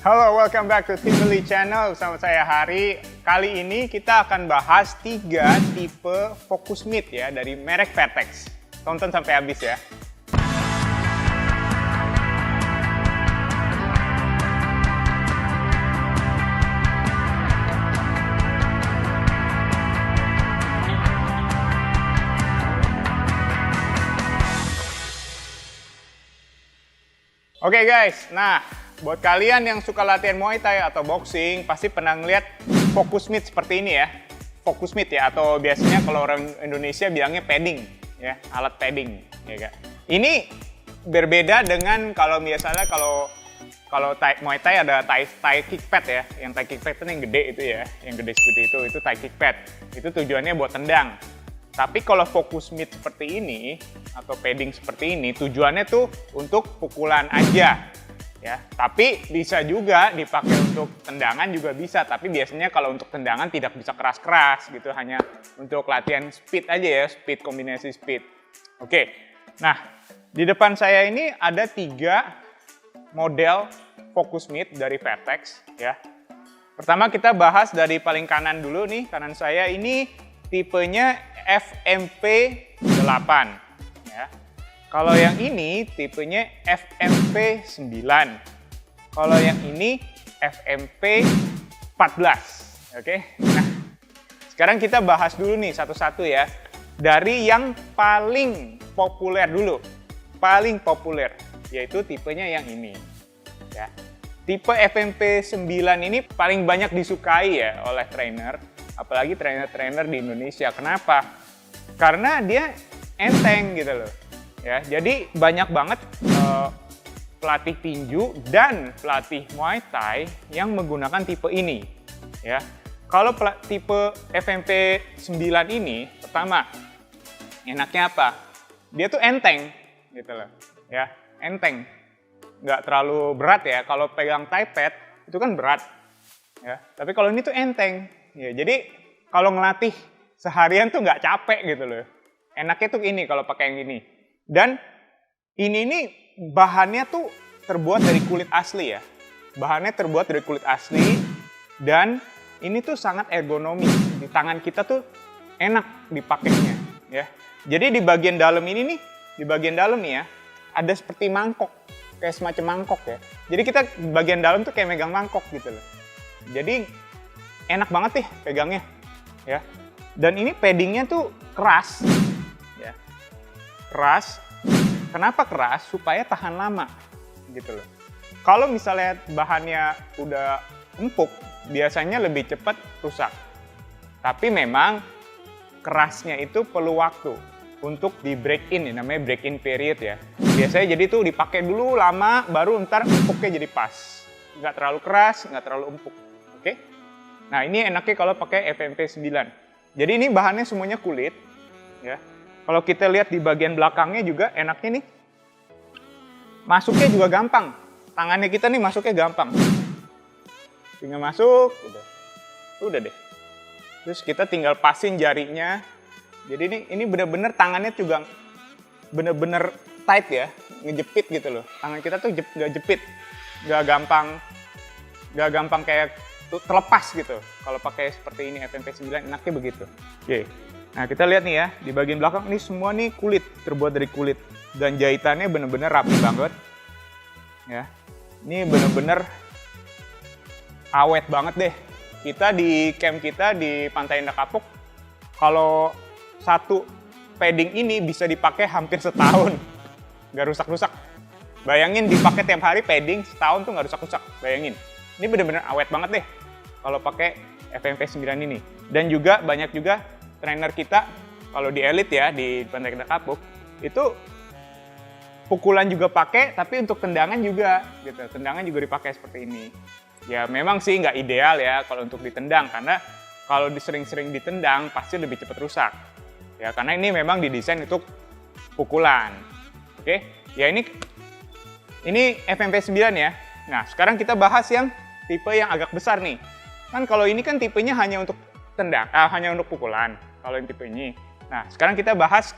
Halo, welcome back to Timberly Channel bersama saya Hari. Kali ini kita akan bahas 3 tipe focus mitt ya dari merek Vertex. Tonton sampai habis ya. Oke guys, nah buat kalian yang suka latihan Muay Thai atau boxing, pasti pernah ngeliat focus mitt seperti ini ya. Focus mitt ya, atau biasanya kalau orang Indonesia bilangnya padding ya, alat padding ya kan. Ini berbeda dengan kalau misalnya kalau Muay Thai ada Thai kick pad ya. Yang Thai kick pad itu yang gede itu ya, yang gede seperti itu Thai kick pad. Itu tujuannya buat tendang. Tapi kalau focus mitt seperti ini atau padding seperti ini, tujuannya tuh untuk pukulan aja. Ya, tapi bisa juga dipakai untuk tendangan juga bisa, tapi biasanya kalau untuk tendangan tidak bisa keras-keras gitu, hanya untuk latihan speed aja ya, speed kombinasi speed. Oke, nah di depan saya ini ada 3 model focus mitt dari Vertex ya. Pertama kita bahas dari paling kanan dulu nih, kanan saya ini tipenya FMP8 ya. Kalau yang ini tipenya FMP9. Kalau yang ini FMP14. Oke. Nah, sekarang kita bahas dulu nih satu-satu ya. Dari yang paling populer dulu. Paling populer yaitu tipenya yang ini. Ya. Tipe FMP9 ini paling banyak disukai ya oleh trainer, apalagi trainer-trainer di Indonesia. Kenapa? Karena dia enteng gitu loh. Ya, jadi banyak banget pelatih tinju dan pelatih Muay Thai yang menggunakan tipe ini. Ya, kalau tipe FMP9 ini, pertama enaknya apa? Dia tuh enteng, gitu loh. Ya, enteng, nggak terlalu berat ya. Kalau pegang Thai pad itu kan berat. Ya, tapi kalau ini tuh enteng. Ya, jadi kalau ngelatih seharian tuh nggak capek gitu loh. Enaknya tuh ini kalau pakai yang ini. Dan ini bahannya tuh terbuat dari kulit asli ya. Bahannya terbuat dari kulit asli dan ini tuh sangat ergonomis. Di tangan kita tuh enak dipakainya ya. Jadi di bagian dalam ini nih, di bagian dalam nih ya, ada seperti mangkok, kayak semacam mangkok ya. Jadi kita bagian dalam tuh kayak megang mangkok gitu loh. Jadi enak banget nih pegangnya ya. Dan ini paddingnya tuh keras. Keras, kenapa keras? Supaya tahan lama, gitu loh. Kalau misalnya bahannya udah empuk, biasanya lebih cepat rusak. Tapi memang kerasnya itu perlu waktu untuk di break in, namanya break in period ya. Biasanya jadi tuh dipakai dulu lama, baru ntar empuknya jadi pas. Nggak terlalu keras, nggak terlalu empuk. Oke? Nah ini enaknya kalau pakai FMP9. Jadi ini bahannya semuanya kulit, ya. Kalau kita lihat di bagian belakangnya juga enaknya nih, masuknya juga gampang. Tangannya kita nih masuknya gampang. Tinggal masuk, udah deh. Terus kita tinggal pasin jarinya. Jadi ini bener-bener tangannya juga bener-bener tight ya, ngejepit gitu loh. Tangan kita tuh gak jepit, gak gampang kayak terlepas gitu. Kalau pakai seperti ini FMP9 enaknya begitu. Oke. Nah kita lihat nih ya, di bagian belakang ini semua nih kulit, terbuat dari kulit. Dan jahitannya bener-bener rapi banget. Ya, ini bener-bener awet banget deh. Kita di camp kita di Pantai Indah Kapuk, kalau satu padding ini bisa dipakai hampir setahun. Nggak rusak-rusak. Bayangin dipakai tiap hari padding, setahun tuh nggak rusak-rusak. Bayangin. Ini bener-bener awet banget deh kalau pakai FMP9 ini. Dan juga banyak juga trainer kita, kalau di elit ya, di Pantai Indah Kapuk, itu pukulan juga pakai, tapi untuk tendangan juga, gitu. Tendangan juga dipakai seperti ini. Ya memang sih nggak ideal ya kalau untuk ditendang, karena kalau sering-sering ditendang pasti lebih cepat rusak. Ya karena ini memang didesain untuk pukulan. Oke, ya ini FMP9 ya. Nah sekarang kita bahas yang tipe yang agak besar nih. Kan kalau ini kan tipenya hanya untuk hanya untuk pukulan. Kalau yang tipe ini. Nah, sekarang kita bahas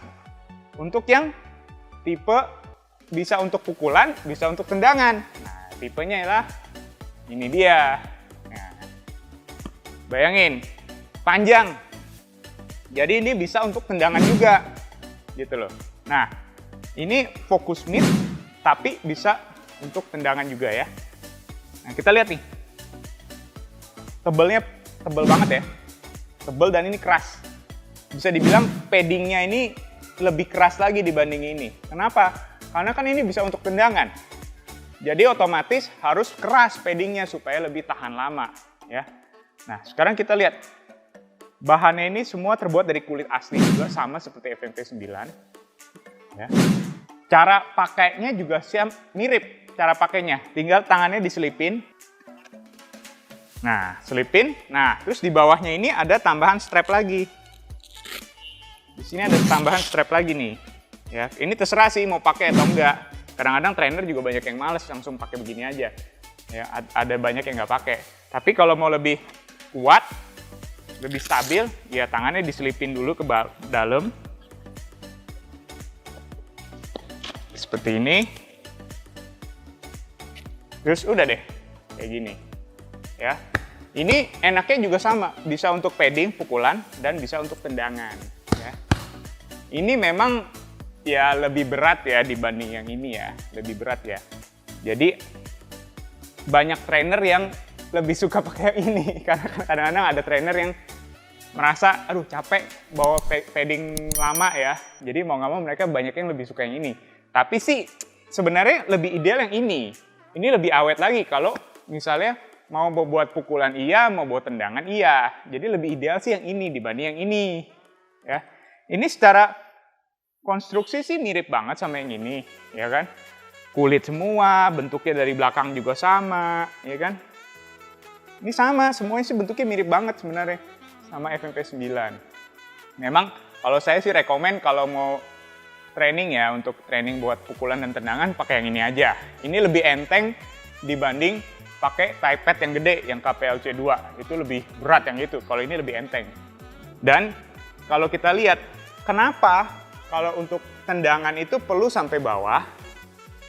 untuk yang tipe bisa untuk pukulan, bisa untuk tendangan. Nah, tipenya ialah Ini dia. Nah, bayangin, panjang. Jadi ini bisa untuk tendangan juga, gitu loh. Nah, ini fokus mid, tapi bisa untuk tendangan juga ya. Nah, kita lihat nih. Tebelnya tebel banget ya. Tebel dan ini keras. Bisa dibilang paddingnya ini lebih keras lagi dibanding ini. Kenapa? Karena kan ini bisa untuk tendangan. Jadi otomatis harus keras paddingnya supaya lebih tahan lama ya. Nah, sekarang kita lihat. Bahannya ini semua terbuat dari kulit asli juga, sama seperti FMP 9. Ya. Cara pakainya juga mirip cara pakainya. Tinggal tangannya diselipin. Nah, selipin. Nah, terus di bawahnya ini ada tambahan strap lagi. Di sini ada tambahan strap lagi nih. Ya, ini terserah sih mau pakai atau enggak. Kadang-kadang trainer juga banyak yang males langsung pakai begini aja. Ya, ada banyak yang nggak pakai. Tapi kalau mau lebih kuat, lebih stabil, ya tangannya diselipin dulu ke dalam. Seperti ini. Terus udah deh, kayak gini. Ya. Ini enaknya juga sama, bisa untuk padding, pukulan, dan bisa untuk tendangan. Ya. Ini memang ya lebih berat ya dibanding yang ini ya, lebih berat ya. Jadi banyak trainer yang lebih suka pakai yang ini, karena kadang-kadang ada trainer yang merasa, aduh capek bawa padding lama ya. Jadi mau nggak mau mereka banyak yang lebih suka yang ini. Tapi sih sebenarnya lebih ideal yang ini. Ini lebih awet lagi kalau misalnya mau buat pukulan iya, mau buat tendangan iya. Jadi lebih ideal sih yang ini dibanding yang ini. Ya, ini secara konstruksi sih mirip banget sama yang ini, ya kan? Kulit semua, bentuknya dari belakang juga sama, ya kan? Ini sama, semuanya sih bentuknya mirip banget sebenarnya sama FMP 9. Memang kalau saya sih rekomen kalau mau training ya, untuk training buat pukulan dan tendangan pakai yang ini aja. Ini lebih enteng dibanding pakai tie pad yang gede, yang KPLC 2. Itu lebih berat yang itu, kalau ini lebih enteng. Dan kalau kita lihat, kenapa kalau untuk tendangan itu perlu sampai bawah,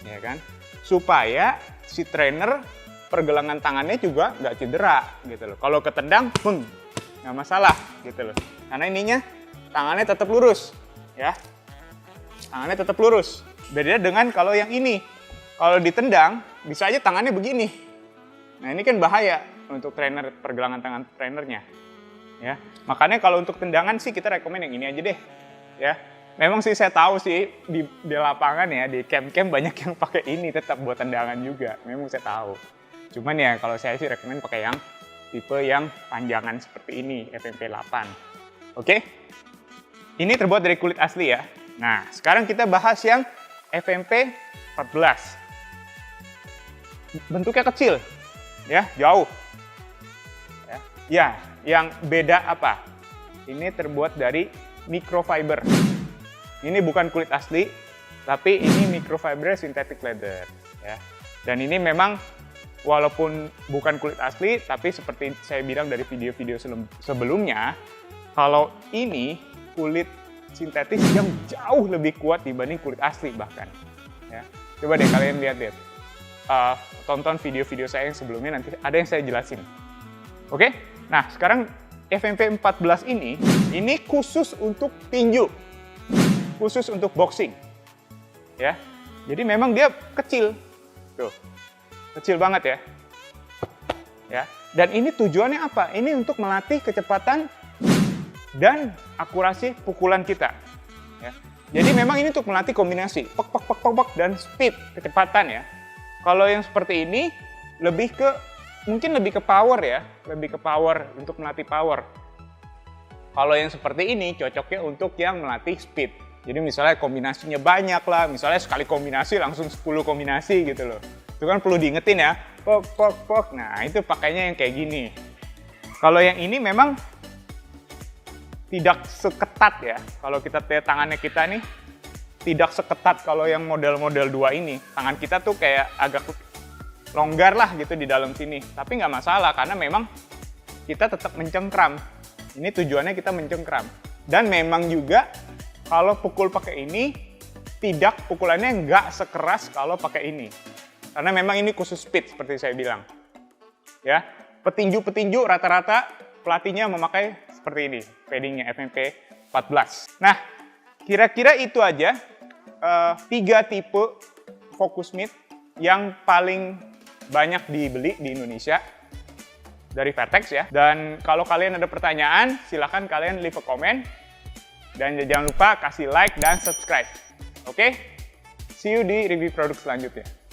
ya kan? Supaya si trainer pergelangan tangannya juga nggak cedera gitu loh. Kalau ketendang, nggak masalah gitu loh. Karena ininya tangannya tetap lurus, ya. Tangannya tetap lurus. Beda dengan kalau yang ini. Kalau ditendang, bisa aja tangannya begini. Nah, ini kan bahaya untuk trainer, pergelangan tangan trainernya. Ya. Makanya kalau untuk tendangan sih kita rekomen yang ini aja deh. Ya. Memang sih saya tahu sih di lapangan ya, di camp-camp banyak yang pakai ini tetap buat tendangan juga. Memang saya tahu. Cuman ya kalau saya sih rekomen pakai yang tipe yang panjangan seperti ini, FMP 8. Oke? Ini terbuat dari kulit asli ya. Nah, sekarang kita bahas yang FMP 14. Bentuknya kecil, ya, jauh. Ya, yang beda apa? Ini terbuat dari microfiber. Ini bukan kulit asli, tapi ini microfiber synthetic leather. Ya. Dan ini memang walaupun bukan kulit asli, tapi seperti saya bilang dari video-video sebelumnya, kalau ini kulit sintetis yang jauh lebih kuat dibanding kulit asli bahkan. Ya. Coba deh kalian lihat deh. Tonton video-video saya yang sebelumnya, nanti ada yang saya jelasin. Oke? Nah, sekarang FMP 14 ini khusus untuk tinju. Khusus untuk boxing. Ya. Jadi memang dia kecil. Tuh. Kecil banget ya. Ya. Dan ini tujuannya apa? Ini untuk melatih kecepatan dan akurasi pukulan kita. Ya. Jadi memang ini untuk melatih kombinasi pek pek pek pek pek dan speed, kecepatan ya. Kalau yang seperti ini mungkin lebih ke power ya, lebih ke power, untuk melatih power. Kalau yang seperti ini cocoknya untuk yang melatih speed. Jadi misalnya kombinasinya banyak lah, misalnya sekali kombinasi langsung 10 kombinasi gitu loh. Itu kan perlu diingetin ya, pok pok pok. Nah itu pakainya yang kayak gini. Kalau yang ini memang tidak seketat ya. Kalau kita lihat tangannya kita nih, tidak seketat kalau yang model-model 2 ini. Tangan kita tuh kayak agak longgar lah gitu di dalam sini. Tapi nggak masalah karena memang kita tetap mencengkram. Ini tujuannya kita mencengkram. Dan memang juga kalau pukul pakai ini, pukulannya nggak sekeras kalau pakai ini. Karena memang ini khusus speed seperti saya bilang. Ya, petinju-petinju rata-rata pelatihnya memakai seperti ini, paddingnya FMP 14. Nah, kira-kira itu aja 3 tipe focus mitt yang paling banyak dibeli di Indonesia dari Vertex ya. Dan kalau kalian ada pertanyaan, silahkan kalian leave a comment. Dan jangan lupa kasih like dan subscribe. Oke? See you di review produk selanjutnya.